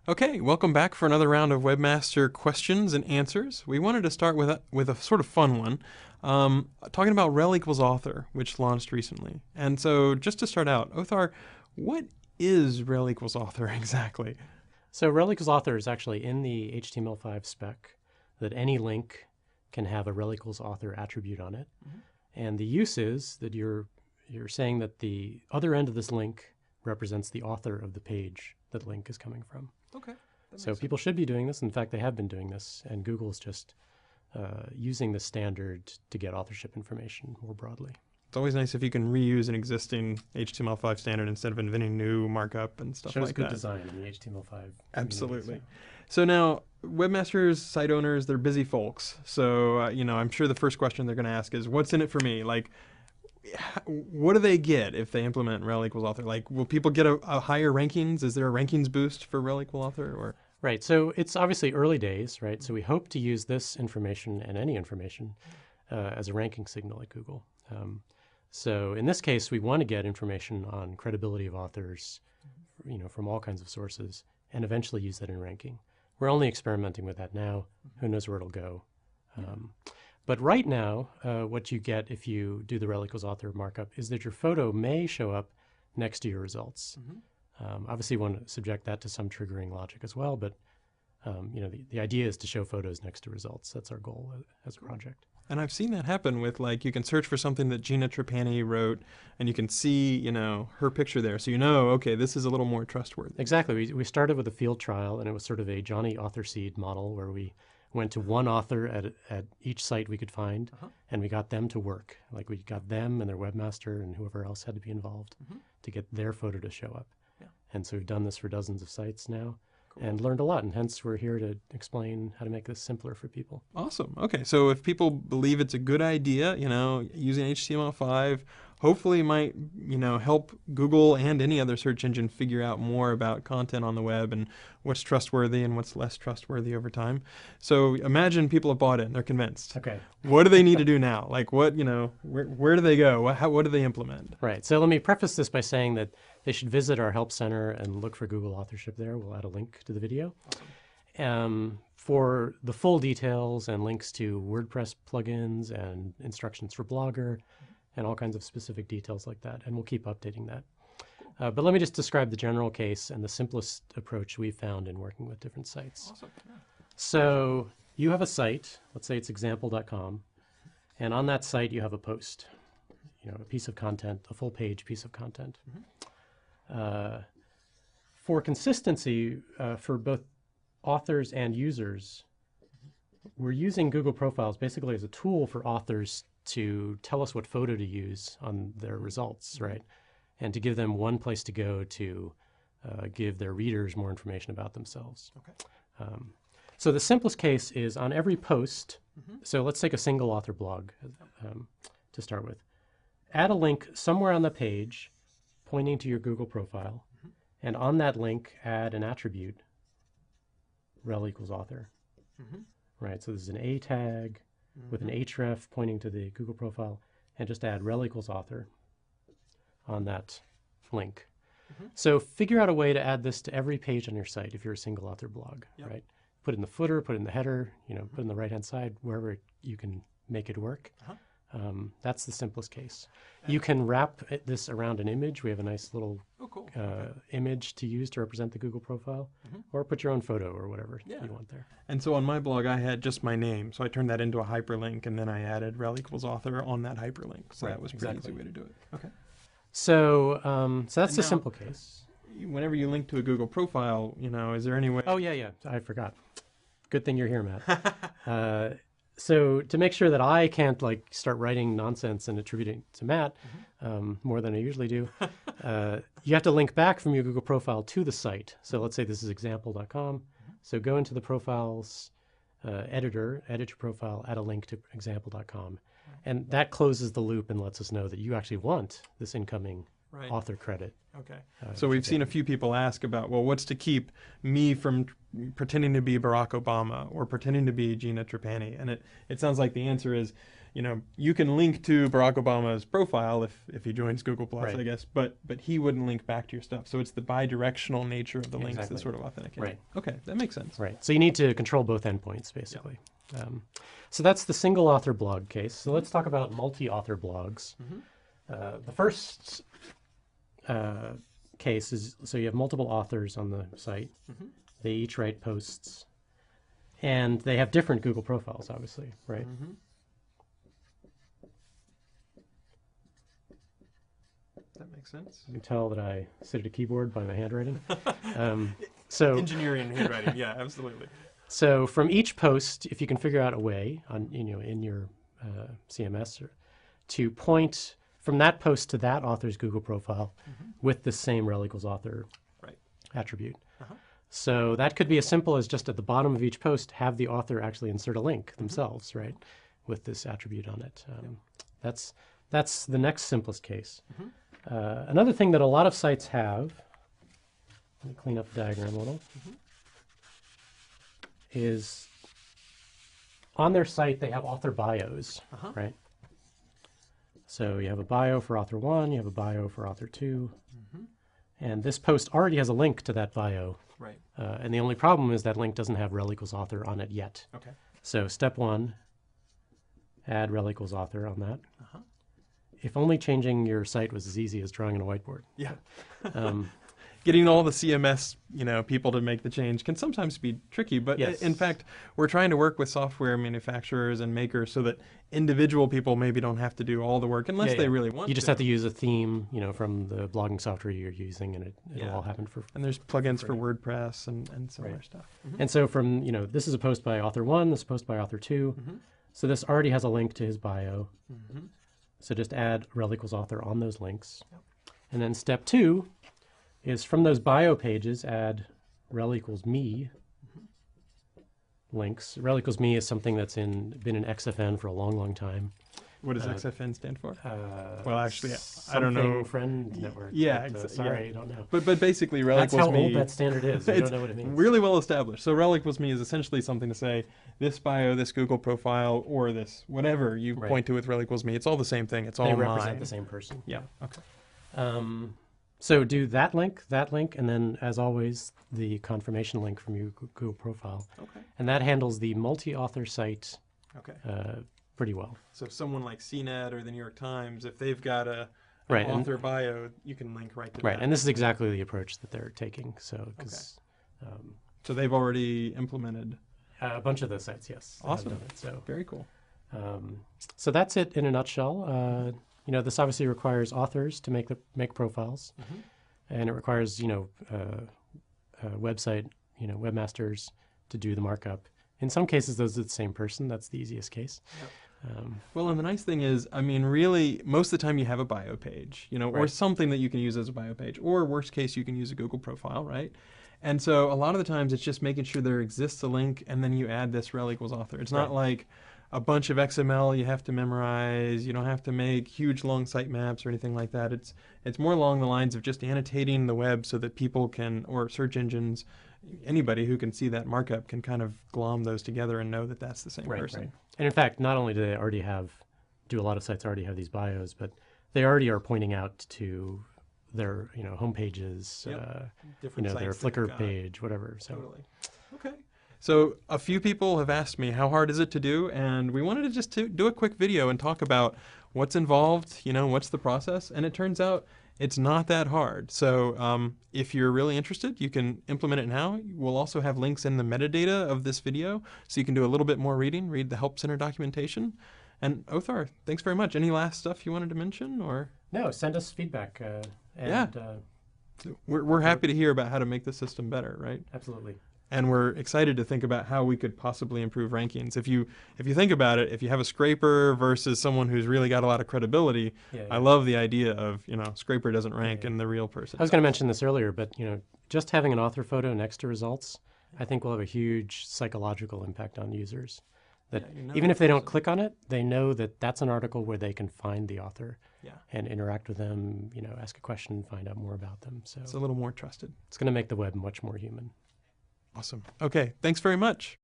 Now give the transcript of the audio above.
Okay, welcome back for another round of Webmaster questions and answers. We wanted to start with a sort of fun one, talking about rel equals author, which launched recently. And so, just to start out, Othar, what is rel equals author exactly? So rel equals author is actually in the HTML5 spec that any link can have a rel equals author attribute on it. And the use is that you're saying that the other end of this link represents the author of the page that link is coming from. Okay. So people should be doing this. In fact, they have been doing this, and Google is just using the standard to get authorship information more broadly. It's always nice if you can reuse an existing HTML5 standard instead of inventing new markup and stuff Shows like good that. design in the HTML5. Absolutely. So now, webmasters, site owners, they're busy folks. So, I'm sure the first question they're going to ask is, what's in it for me? Like, what do they get if they implement rel equals author? Like, will people get a higher rankings? Is there a rankings boost for rel equal author? Or Right. So it's obviously early days, right? So we hope to use this information and any information as a ranking signal at Google. So in this case, we want to get information on credibility of authors, from all kinds of sources, and eventually use that in ranking. We're only experimenting with that now. Who knows where it'll go? But right now, what you get if you do the rel equals author markup is that your photo may show up next to your results. Obviously, you want to subject that to some triggering logic as well, but the idea is to show photos next to results. That's our goal as a project. And I've seen that happen with, like, you can search for something that Gina Trapani wrote, and you can see, her picture there. So okay, this is a little more trustworthy. Exactly. We started with a field trial, and it was sort of a Johnny Author Seed model where we went to one author at each site we could find, and we got them to work. Like, we got them and their webmaster and whoever else had to be involved to get their photo to show up. Yeah. And so we've done this for dozens of sites now. And learned a lot, and hence we're here to explain how to make this simpler for people. Awesome. Okay, so if people believe it's a good idea, using HTML5 hopefully might, help Google and any other search engine figure out more about content on the web and what's trustworthy and what's less trustworthy over time. So imagine people have bought it and they're convinced. Okay. What do they need to do now? Like, what, where do they go? What do they implement? Right. So let me preface this by saying that they should visit our help center and look for Google Authorship there. We'll add a link to the video. For the full details and links to WordPress plugins and instructions for Blogger and all kinds of specific details like that. And we'll keep updating that. But let me just describe the general case and the simplest approach we've found in working with different sites. Awesome. Yeah. So you have a site, let's say it's example.com, and on that site you have a post, a piece of content, a full page piece of content. For consistency, for both authors and users, we're using Google Profiles basically as a tool for authors to tell us what photo to use on their results, right? And to give them one place to go to give their readers more information about themselves. Okay. So the simplest case is on every post. So let's take a single author blog to start with. Add a link somewhere on the page pointing to your Google profile. And on that link, add an attribute, rel equals author. Right, so this is an A tag with an href pointing to the Google profile, and just add rel equals author on that link. So figure out a way to add this to every page on your site if you're a single author blog, right? Put it in the footer, put it in the header, put it in the right-hand side, wherever you can make it work. That's the simplest case. You can wrap this around an image. We have a nice little image to use to represent the Google profile, or put your own photo or whatever you want there. And so on my blog, I had just my name. So I turned that into a hyperlink, and then I added rel equals author on that hyperlink. So that was a pretty easy way to do it. Okay. So, that's the now, simple case. Whenever you link to a Google profile, is there any way? Oh, yeah. I forgot. Good thing you're here, Matt. So to make sure that I can't start writing nonsense and attributing it to Matt more than I usually do, you have to link back from your Google profile to the site. So let's say this is example.com. So go into the profiles editor, edit your profile, add a link to example.com. And that closes the loop and lets us know that you actually want this incoming author credit. Okay. So we've seen a few people ask about, well, what's to keep me from pretending to be Barack Obama or pretending to be Gina Trapani? And it sounds like the answer is, you can link to Barack Obama's profile if he joins Google Plus, Right. I guess, but he wouldn't link back to your stuff. So it's the bi-directional nature of the Yeah, links exactly. that sort of authenticate. Right. Okay, that makes sense. Right. So you need to control both endpoints, basically. So that's the single author blog case. So let's talk about multi-author blogs. The first case is, so you have multiple authors on the site. They each write posts. And they have different Google profiles, obviously, right? That makes sense. You can tell that I sit at a keyboard by my handwriting. So Engineering and handwriting, yeah, absolutely. So from each post, if you can figure out a way on in your CMS to point from that post to that author's Google profile with the same rel equals author attribute. So that could be as simple as just at the bottom of each post have the author actually insert a link themselves, right, with this attribute on it. That's the next simplest case. Another thing that a lot of sites have, let me clean up the diagram a little, is on their site they have author bios, right? So you have a bio for author 1, you have a bio for author 2, and this post already has a link to that bio. Right. And the only problem is that link doesn't have rel equals author on it yet. Okay. So step 1, add rel equals author on that. If only changing your site was as easy as drawing on a whiteboard. Yeah. Getting all the CMS, people to make the change can sometimes be tricky, but Yes. in fact, we're trying to work with software manufacturers and makers so that individual people maybe don't have to do all the work unless they really want to. You just have to use a theme, from the blogging software you're using, and it'll all happen for. And there's plugins for WordPress and similar stuff. And so from, this is a post by author 1, this is a post by author 2. So this already has a link to his bio. So just add rel equals author on those links. And then step 2 is from those bio pages, add rel equals me links. Rel equals me is something that's been in XFN for a long, long time. What does XFN stand for? Well, actually, I don't know. Friend network. Yeah, but, sorry, I don't know. But basically, rel That's equals how me. old that standard is. I don't know what it means. Really well established. So rel equals me is essentially something to say this bio, this Google profile, or this whatever you point to with rel equals me. It's all the same thing. It's all they mine. represent the same person. Yeah. Okay. So do that link, and then, as always, the confirmation link from your Google profile. Okay. And that handles the multi-author site pretty well. So someone like CNET or the New York Times, if they've got an Right, author bio, you can link right to Right, that. and this is exactly the approach that they're taking. So, So they've already implemented. a bunch of those sites, yes. have Awesome. done it, so. Very cool. So that's it in a nutshell. This obviously requires authors to make profiles, and it requires website webmasters to do the markup. In some cases, those are the same person. That's the easiest case. Well, and the nice thing is, really, most of the time you have a bio page, or something that you can use as a bio page, or worst case, you can use a Google profile, right? And so a lot of the times it's just making sure there exists a link, and then you add this rel equals author. It's not like a bunch of XML you have to memorize. You don't have to make huge long sitemaps or anything like that. It's more along the lines of just annotating the web so that people can, or search engines, anybody who can see that markup can kind of glom those together and know that that's the same person. Right. And in fact, not only do they already do a lot of sites already have these bios, but they already are pointing out to their home pages, their Flickr page, whatever. So. Totally. Okay. So a few people have asked me how hard is it to do, and we wanted to just do a quick video and talk about what's involved, what's the process, and it turns out it's not that hard. So if you're really interested, you can implement it now. We'll also have links in the metadata of this video, so you can do a little bit more reading, read the Help Center documentation. And Othar, thanks very much. Any last stuff you wanted to mention, or? No, send us feedback. We're happy to hear about how to make the system better, right? Absolutely. And we're excited to think about how we could possibly improve rankings. If you think about it, if you have a scraper versus someone who's really got a lot of credibility, I love the idea of, scraper doesn't rank and the real person. I was going to mention this earlier, but just having an author photo next to results, I think will have a huge psychological impact on users. That even if they don't click on it, they know that that's an article where they can find the author and interact with them, ask a question, find out more about them. So it's a little more trusted. It's going to make the web much more human. Awesome. Okay, thanks very much.